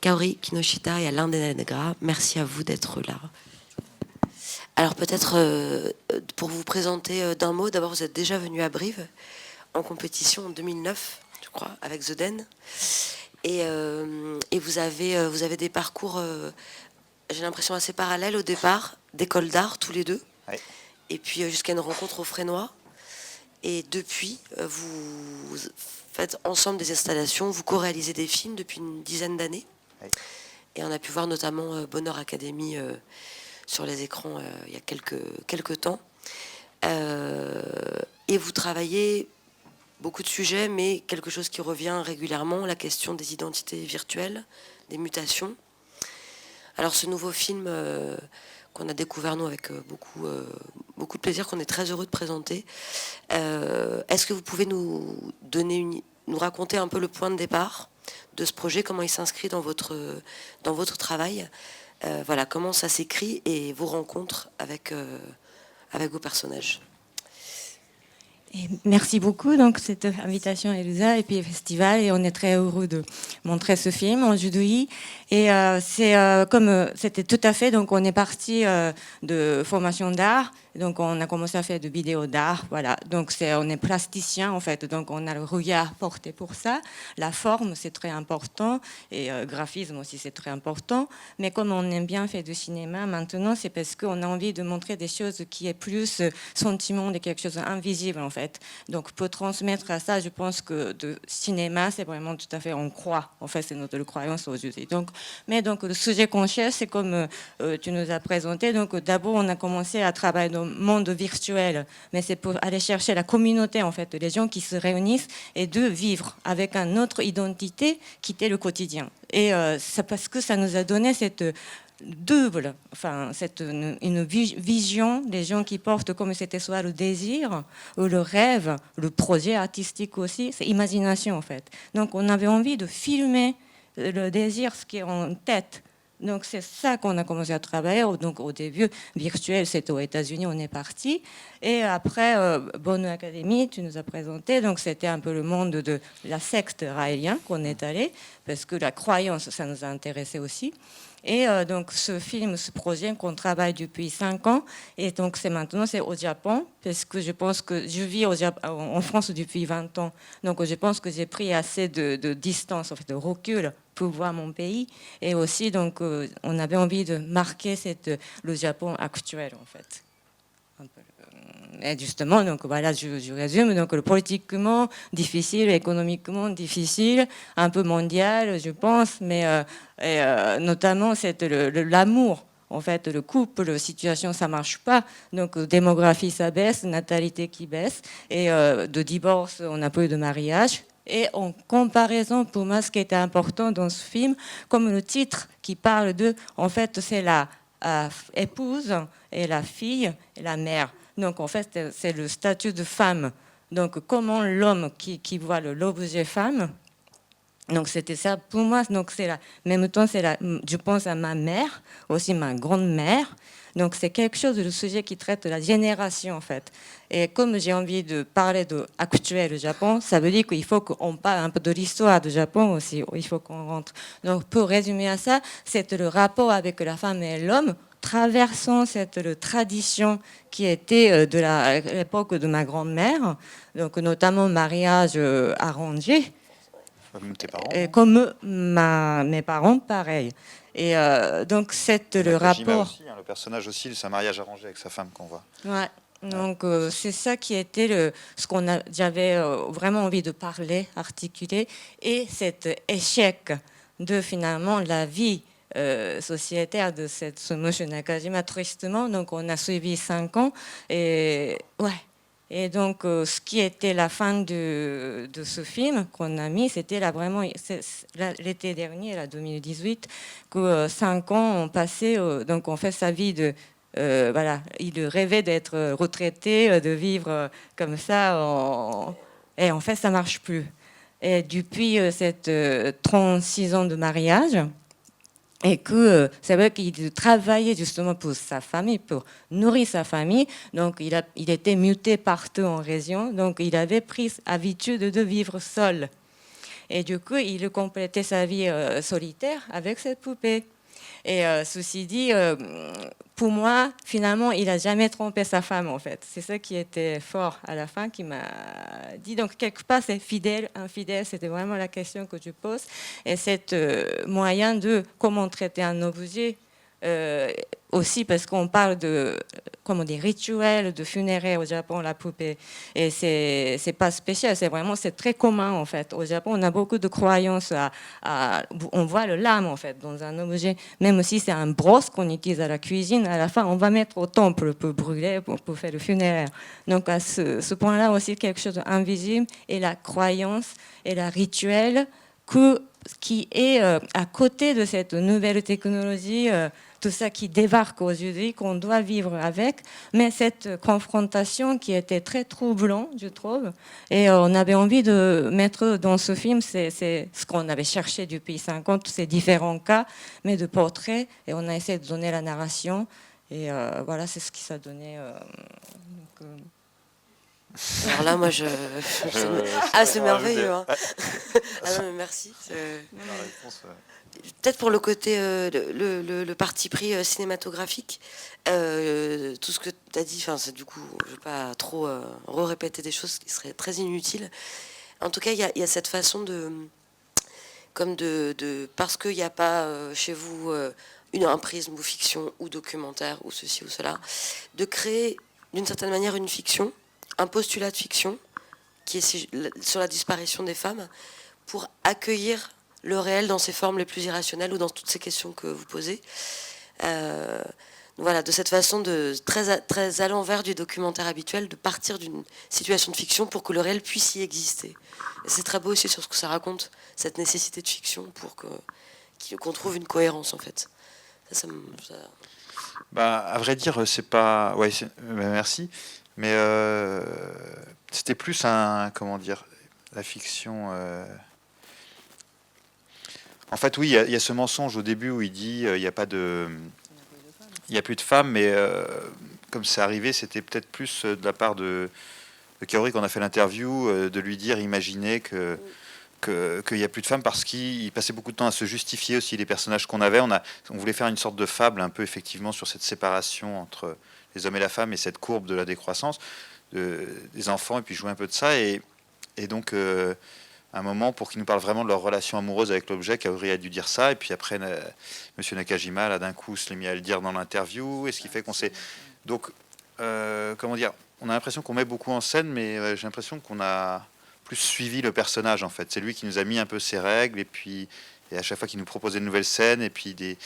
Kaori Kinoshita et Alain Denegra. Merci à vous d'être là. Alors peut-être pour vous présenter d'un mot, d'abord vous êtes déjà venu à Brive en compétition en 2009, je crois, avec The Den. Et vous avez des parcours, j'ai l'impression, assez parallèles au départ, d'école d'art tous les deux. Oui. Et puis jusqu'à une rencontre au Frénois. Et depuis, vous faites ensemble des installations, vous co-réalisez des films depuis une dizaine d'années. Oui. Et on a pu voir notamment Bonheur Academy sur les écrans il y a quelques temps. Et vous travaillez beaucoup de sujets, mais quelque chose qui revient régulièrement, la question des identités virtuelles, des mutations. Alors ce nouveau film qu'on a découvert nous avec beaucoup de plaisir, qu'on est très heureux de présenter, est-ce que vous pouvez nous raconter un peu le point de départ de ce projet, comment il s'inscrit dans votre travail, voilà, comment ça s'écrit et vos rencontres avec vos personnages. Et merci beaucoup donc cette invitation Elsa et puis le festival, et on est très heureux de montrer ce film en Judoï. Et c'est comme c'était tout à fait, donc on est parti de formation d'art, donc on a commencé à faire de vidéos d'art, voilà, donc on est plasticien en fait, donc on a le regard porté pour ça, la forme c'est très important, et graphisme aussi c'est très important, mais comme on aime bien faire du cinéma maintenant, c'est parce qu'on a envie de montrer des choses qui est plus sentiment de quelque chose d'invisible en fait. Donc pour transmettre à ça, je pense que de cinéma c'est vraiment tout à fait, on croit, en fait c'est notre croyance aujourd'hui. Mais donc le sujet qu'on cherche, c'est comme tu nous as présenté, donc d'abord on a commencé à travailler dans le monde virtuel, mais c'est pour aller chercher la communauté en fait, les gens qui se réunissent et de vivre avec une autre identité qui était le quotidien. Et c'est parce que ça nous a donné cette double, enfin, une vision des gens qui portent comme c'était soit le désir ou le rêve, le projet artistique aussi, c'est imagination en fait. Donc on avait envie de filmer le désir, ce qui est en tête. Donc c'est ça qu'on a commencé à travailler. Donc au début, virtuel, c'était aux États-Unis, on est parti. Et après, Bonheur Academy, tu nous as présenté. Donc c'était un peu le monde de la secte raélien qu'on est allé, parce que la croyance, ça nous a intéressé aussi. Et donc ce film, ce projet qu'on travaille depuis 5 ans, et donc maintenant c'est au Japon, parce que je pense que je vis en France depuis 20 ans, donc je pense que j'ai pris assez de distance, en fait, de recul pour voir mon pays, et aussi donc on avait envie de marquer le Japon actuel en fait. Et justement, donc voilà, je résume, donc le politiquement difficile, économiquement difficile, un peu mondial, je pense, mais notamment c'est l'amour. En fait, le couple, la situation, ça marche pas. Donc, démographie, ça baisse, natalité qui baisse, et de divorce, on n'a plus de mariage. Et en comparaison, pour moi, ce qui était important dans ce film, comme le titre qui parle de, en fait, c'est la épouse et la fille et la mère. Donc, en fait, c'est le statut de femme. Donc, comment l'homme qui voit l'objet femme. Donc, c'était ça pour moi. Donc, en même temps, je pense à ma mère, aussi ma grand-mère. Donc, c'est quelque chose, le sujet qui traite de la génération, en fait. Et comme j'ai envie de parler de actuel du Japon, ça veut dire qu'il faut qu'on parle un peu de l'histoire du Japon aussi. Il faut qu'on rentre. Donc, pour résumer à ça, c'est le rapport avec la femme et l'homme, traversant cette tradition qui était de l'époque de ma grand-mère, donc notamment mariage arrangé, Comme tes parents. et comme mes parents, pareil. Et donc c'est le rapport. Aussi, hein, le personnage aussi, c'est un mariage arrangé avec sa femme qu'on voit. Ouais. Donc c'est ça qui était j'avais vraiment envie de parler, articuler, et cet échec de finalement la vie sociétaire de cette Tsumoshi Nakajima, tristement. Donc on a suivi 5 ans, et ouais. Et donc, ce qui était la fin de ce film qu'on a mis, c'était vraiment l'été dernier, la 2018, que 5 ans ont passé. Donc, on fait sa vie de voilà, il rêvait d'être retraité, de vivre comme ça, et en fait, ça marche plus. Et depuis cette 36 ans de mariage. Et que c'est vrai qu'il travaillait justement pour sa famille, pour nourrir sa famille. Donc, il était muté partout en région. Donc, il avait pris l'habitude de vivre seul. Et du coup, il complétait sa vie solitaire avec cette poupée. Et ceci dit, pour moi, finalement, il n'a jamais trompé sa femme, en fait. C'est ça qui était fort à la fin, qui m'a dit. Donc, quelque part, c'est fidèle, infidèle, c'était vraiment la question que tu poses. Et c'est moyen de comment traiter un objet, aussi parce qu'on parle de des rituels de funérailles au Japon, la poupée, et c'est pas spécial, c'est très commun en fait. Au Japon, on a beaucoup de croyances on voit le lame en fait dans un objet, même si c'est un brosse qu'on utilise à la cuisine, à la fin on va mettre au temple pour brûler, pour faire le funéraire. Donc à ce point-là aussi quelque chose d'invisible, et la croyance et le rituel qui est à côté de cette nouvelle technologie, tout ça qui débarque aujourd'hui, qu'on doit vivre avec, mais cette confrontation qui était très troublante, je trouve, et on avait envie de mettre dans ce film, c'est ce qu'on avait cherché depuis 50, ces différents cas, mais de portraits, et on a essayé de donner la narration, et voilà, c'est ce qui s'est donné. Alors là, moi, c'est merveilleux. Hein. Ah non, mais merci. Peut-être pour le côté, le parti pris cinématographique, tout ce que tu as dit, du coup, je ne veux pas trop répéter des choses qui seraient très inutiles. En tout cas, il y a cette façon parce qu'il n'y a pas chez vous un prisme ou fiction ou documentaire ou ceci ou cela, de créer d'une certaine manière une fiction, un postulat de fiction qui est sur la disparition des femmes, pour accueillir le réel dans ses formes les plus irrationnelles ou dans toutes ces questions que vous posez. Voilà, de cette façon très à l'envers du documentaire habituel, de partir d'une situation de fiction pour que le réel puisse y exister. Et c'est très beau aussi sur ce que ça raconte, cette nécessité de fiction pour qu'on trouve une cohérence en fait. À vrai dire, c'est pas... Ouais, merci. Mais c'était plus la fiction... En fait, oui, il y a ce mensonge au début où il dit il n'y a plus de femmes, mais comme c'est arrivé, c'était peut-être plus de la part de Kaori qu'on a fait l'interview, de lui dire, imaginez qu'il n'y a plus de femmes, parce qu'il passait beaucoup de temps à se justifier aussi les personnages qu'on avait. On voulait faire une sorte de fable un peu effectivement sur cette séparation entre les hommes et la femme et cette courbe de la décroissance des enfants, et puis jouer un peu de ça. Et donc, un moment pour qu'ils nous parlent vraiment de leur relation amoureuse avec l'objet, Kaori a dû dire ça, et puis après, Monsieur Nakajima, là, d'un coup, se l'est mis à le dire dans l'interview, et ce qui fait qu'on s'est... Donc, comment dire, on a l'impression qu'on met beaucoup en scène, mais j'ai l'impression qu'on a plus suivi le personnage, en fait. C'est lui qui nous a mis un peu ses règles, et à chaque fois qu'il nous proposait de nouvelles scènes, et puis des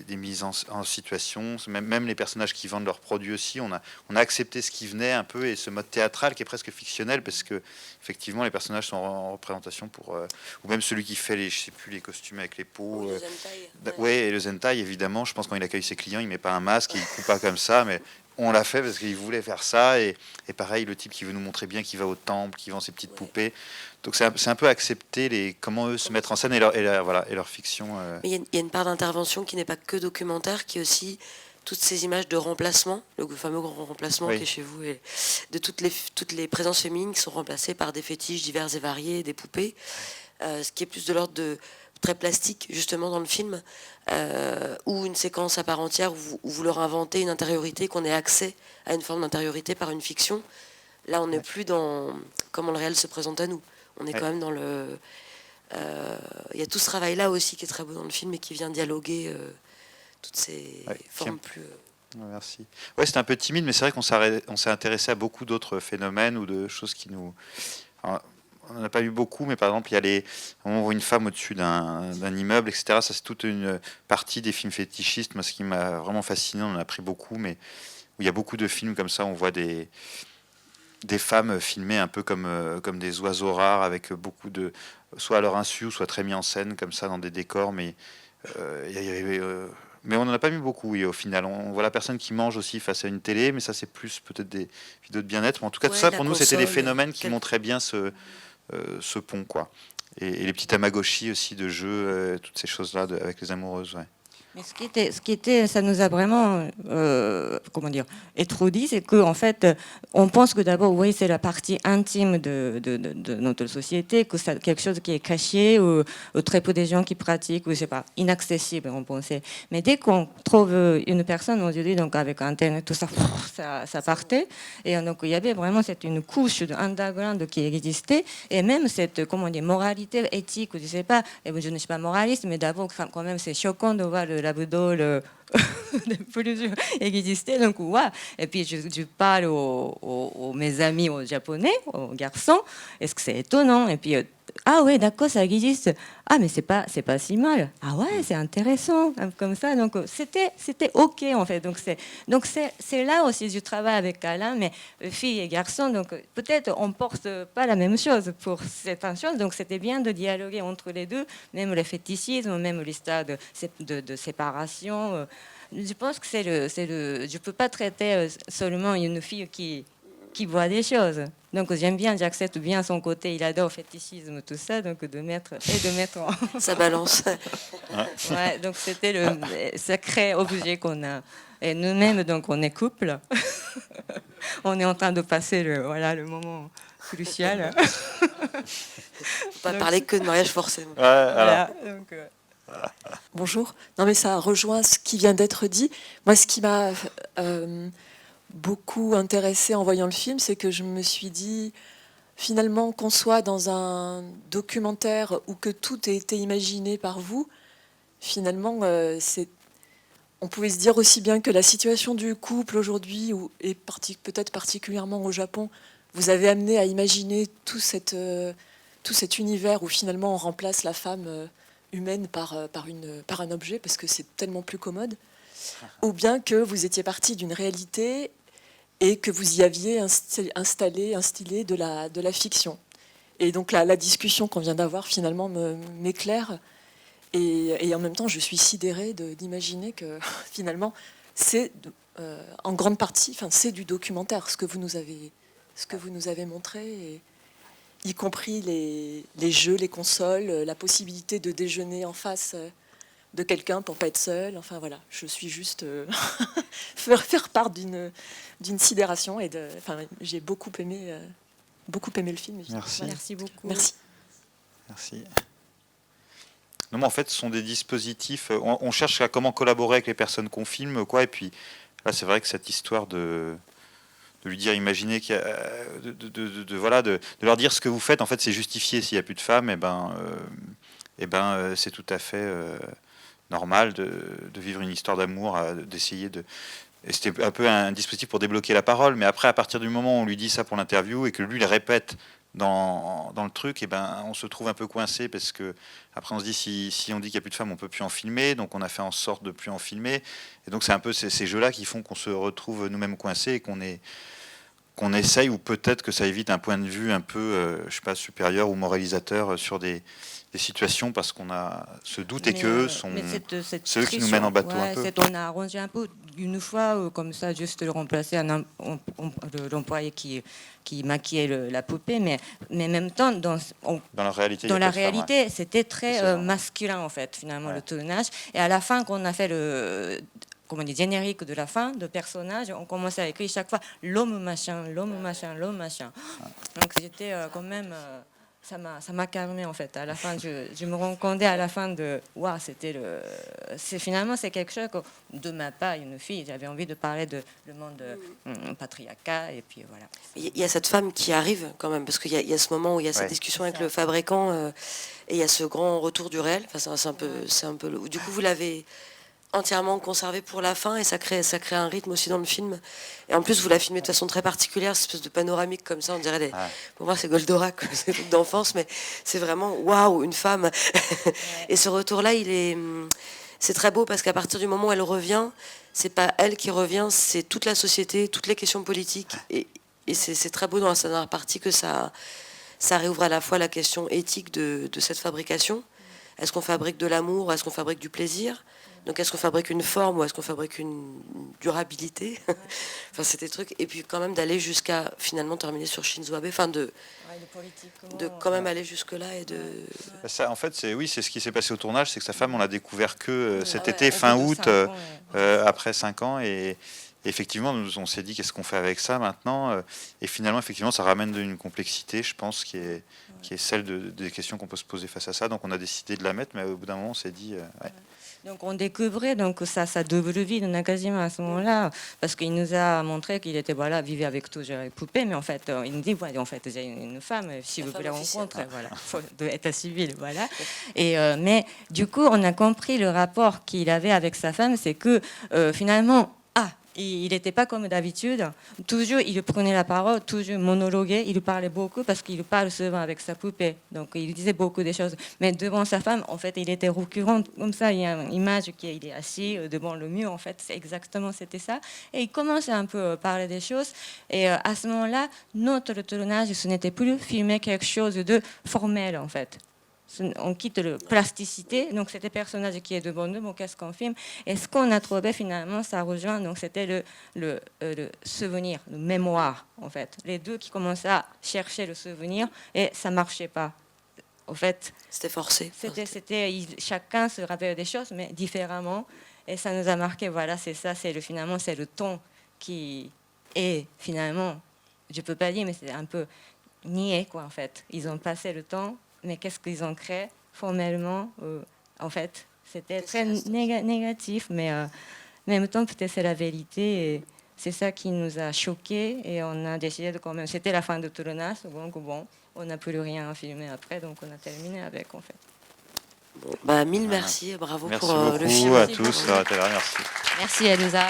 mises en situation, même les personnages qui vendent leurs produits aussi, on a accepté ce qui venait un peu, et ce mode théâtral qui est presque fictionnel, parce que effectivement les personnages sont en représentation ou même celui qui fait les costumes avec les peaux, et le zentai, évidemment, je pense quand il accueille ses clients, il met pas un masque, il coupe pas comme ça, mais on l'a fait parce qu'il voulait faire ça, et pareil, le type qui veut nous montrer bien qu'il va au temple, qui vend ses petites poupées. Donc c'est un peu accepter comment eux se mettre en scène et leur fiction. Mais il y a une part d'intervention qui n'est pas que documentaire, qui est aussi toutes ces images de remplacement, le fameux grand remplacement qui est chez vous, et de toutes les présences féminines qui sont remplacées par des fétiches divers et variés, des poupées, ce qui est plus de l'ordre de très plastique justement dans le film, ou une séquence à part entière où vous leur inventez une intériorité, qu'on ait accès à une forme d'intériorité par une fiction. Là, on n'est plus dans comment le réel se présente à nous. On est quand même dans le... Il y a tout ce travail-là aussi qui est très beau dans le film et qui vient dialoguer toutes ces formes plus... Merci. Ouais, c'était un peu timide, mais c'est vrai qu'on s'est intéressé à beaucoup d'autres phénomènes ou de choses qui nous... Alors, on n'en a pas eu beaucoup, mais par exemple, on voit une femme au-dessus d'un immeuble, etc. Ça, c'est toute une partie des films fétichistes. Moi, ce qui m'a vraiment fasciné, on en a pris beaucoup, mais où il y a beaucoup de films comme ça, on voit des femmes filmées un peu comme des oiseaux rares, avec beaucoup de... soit à leur insu, soit très mis en scène, comme ça, dans des décors, mais mais on n'en a pas mis beaucoup, oui, au final. On voit la personne qui mange aussi face à une télé, mais ça, c'est plus peut-être des vidéos de bien-être. Mais en tout cas, tout ça, pour nous, c'était des phénomènes qui montraient bien ce pont, quoi. Et les petits tamagotchi aussi de jeux, toutes ces choses-là avec les amoureuses, ouais. Mais ce qui était, ça nous a vraiment, comment dire, étourdi, c'est qu'en fait, on pense que d'abord, oui, c'est la partie intime de notre société, que c'est quelque chose qui est caché, ou très peu de gens qui pratiquent, ou je sais pas, inaccessible, on pensait. Mais dès qu'on trouve une personne aujourd'hui, donc avec Internet, tout ça, ça partait. Et donc, il y avait vraiment une couche underground qui existait, et même cette, comment dire, moralité éthique, je sais pas, et je ne suis pas moraliste, mais d'abord, quand même, c'est choquant de voir le labdo, de plusieurs exister. Donc, ouais. Et puis, je parle mes amis aux Japonais, aux garçons. Est-ce que c'est étonnant? Et puis, ah ouais, d'accord, ça existe. Ah, mais c'est pas si mal. Ah ouais, c'est intéressant, comme ça. Donc, c'était OK, en fait. Donc, c'est là aussi du travail avec Alain, mais filles et garçons. Donc, peut-être on porte pas la même chose pour certaines choses. Donc, c'était bien de dialoguer entre les deux, même le fétichisme, même l'histoire de séparation. Je pense que je peux pas traiter seulement une fille qui voit des choses. Donc j'aime bien, j'accepte bien son côté, il adore le fétichisme, tout ça, donc de mettre en... Ça balance. Ouais, donc c'était le sacré objet qu'on a. Et nous-mêmes, donc on est couple. On est en train de passer le moment crucial. Faut pas parler que de mariage forcé. Voilà, donc, Bonjour. Non mais ça rejoint ce qui vient d'être dit. Moi, ce qui m'a beaucoup intéressée en voyant le film, c'est que je me suis dit, finalement, qu'on soit dans un documentaire ou que tout ait été imaginé par vous, finalement, on pouvait se dire aussi bien que la situation du couple aujourd'hui, et peut-être particulièrement au Japon, vous avez amené à imaginer tout cet univers où finalement on remplace la femme humaine par un objet parce que c'est tellement plus commode, ou bien que vous étiez parti d'une réalité et que vous y aviez instillé de la fiction. Et donc la discussion qu'on vient d'avoir finalement m'éclaire, et en même temps je suis sidérée d'imaginer que finalement c'est en grande partie, c'est du documentaire ce que vous nous avez montré, y compris les jeux, les consoles, la possibilité de déjeuner en face de quelqu'un pour pas être seul. Enfin voilà, je suis juste faire part d'une sidération j'ai beaucoup aimé le film. Merci. merci beaucoup. Merci. Merci. Non, mais en fait, ce sont des dispositifs. On cherche à comment collaborer avec les personnes qu'on filme, quoi. Et puis là, c'est vrai que cette histoire de lui dire, imaginez qu'il y a, voilà, de leur dire ce que vous faites, en fait, c'est justifié. S'il n'y a plus de femmes, c'est tout à fait normal de vivre une histoire d'amour, d'essayer de. Et c'était un peu un dispositif pour débloquer la parole. Mais après, à partir du moment où on lui dit ça pour l'interview et que lui le répète dans le truc, on se trouve un peu coincé parce que après on se dit si on dit qu'il n'y a plus de femmes, on peut plus en filmer, donc on a fait en sorte de plus en filmer. Et donc c'est un peu ces jeux-là qui font qu'on se retrouve nous-mêmes coincés et qu'on essaye, ou peut-être que ça évite un point de vue un peu, je sais pas, supérieur ou moralisateur sur des situations, parce qu'on a ce doute et qu'eux sont ceux qui nous mènent en bateau un peu. On a arrangé un peu une fois, comme ça, juste le remplacer l'employé qui maquillait la poupée, mais en même temps, dans la réalité, c'était très masculin, en fait, finalement, le tournage. Et à la fin, quand on a fait comment dire, générique de la fin, de personnage, on commençait à écrire chaque fois l'homme machin, l'homme machin, l'homme machin. Donc j'étais quand même, ça m'a calmé en fait. À la fin, je me rends compte à la fin de, waouh, finalement c'est quelque chose que, de ma part, une fille, j'avais envie de parler de le monde patriarcat, et puis voilà. Il y a cette femme qui arrive quand même, parce qu'il y a ce moment où il y a cette discussion avec le fabricant, et il y a ce grand retour du réel. Enfin, c'est un peu. Du coup, vous l'avez entièrement conservé pour la fin, et ça crée un rythme aussi dans le film. Et en plus, vous la filmez de façon très particulière, cette espèce de panoramique comme ça, on dirait pour moi c'est Goldorak, c'est des trucs d'enfance, mais c'est vraiment waouh, une femme. Et ce retour-là, c'est très beau, parce qu'à partir du moment où elle revient, c'est pas elle qui revient, c'est toute la société, toutes les questions politiques, et c'est très beau dans la dernière partie que ça réouvre à la fois la question éthique de cette fabrication. Est-ce qu'on fabrique de l'amour, est-ce qu'on fabrique du plaisir? Donc est-ce qu'on fabrique une forme ou est-ce qu'on fabrique une durabilité? Enfin, c'était des trucs. Et puis quand même d'aller jusqu'à finalement terminer sur Shinzo Abe, enfin de quand même aller jusque-là et de... Ça, en fait, c'est ce qui s'est passé au tournage, c'est que sa femme, on l'a découvert que cet ouais, été, fin août, ouais. après 5 ans, et effectivement, on s'est dit qu'est-ce qu'on fait avec ça maintenant, et finalement, effectivement, ça ramène une complexité, je pense, qui est celle des questions qu'on peut se poser face à ça. Donc, on a décidé de la mettre, mais au bout d'un moment, on s'est dit, ouais. Donc on découvrait donc sa double vie de Nakajima à ce moment-là, parce qu'il nous a montré qu'il était vivait avec toujours les poupées, mais en fait il nous dit en fait j'ai une femme, si vous voulez la rencontrer, voilà, faut de état civil, voilà. Et mais du coup on a compris le rapport qu'il avait avec sa femme, c'est que finalement il n'était pas comme d'habitude. Toujours, il prenait la parole, toujours monologuait. Il parlait beaucoup parce qu'il parle souvent avec sa poupée. Donc, il disait beaucoup de choses. Mais devant sa femme, en fait, il était récurrent comme ça. Il y a une image qu'il est assis devant le mur. En fait, c'était ça. Et il commençait un peu à parler des choses. Et à ce moment-là, notre tournage, ce n'était plus filmer quelque chose de formel, en fait. On quitte la plasticité, donc c'était le personnage qui est devant nous, bon, qu'est-ce qu'on filme? Et ce qu'on a trouvé finalement, ça rejoint, donc c'était le souvenir, le mémoire, en fait. Les deux qui commençaient à chercher le souvenir et ça ne marchait pas. En fait, c'était forcé. Chacun se rappelle des choses, mais différemment. Et ça nous a marqué, voilà, c'est ça, finalement, c'est le ton qui est finalement, je ne peux pas dire, mais c'est un peu niais, quoi, en fait. Ils ont passé le temps. Mais qu'est-ce qu'ils ont créé formellement? En fait, c'était très négatif, mais en même temps, peut-être c'est la vérité. Et c'est ça qui nous a choqués. Et on a décidé de quand même. C'était la fin de tournage, donc bon, on n'a plus rien à filmer après, donc on a terminé avec, en fait. Bon, mille merci, bravo Merci pour beaucoup le film. à tous. Merci. Merci, Elisa.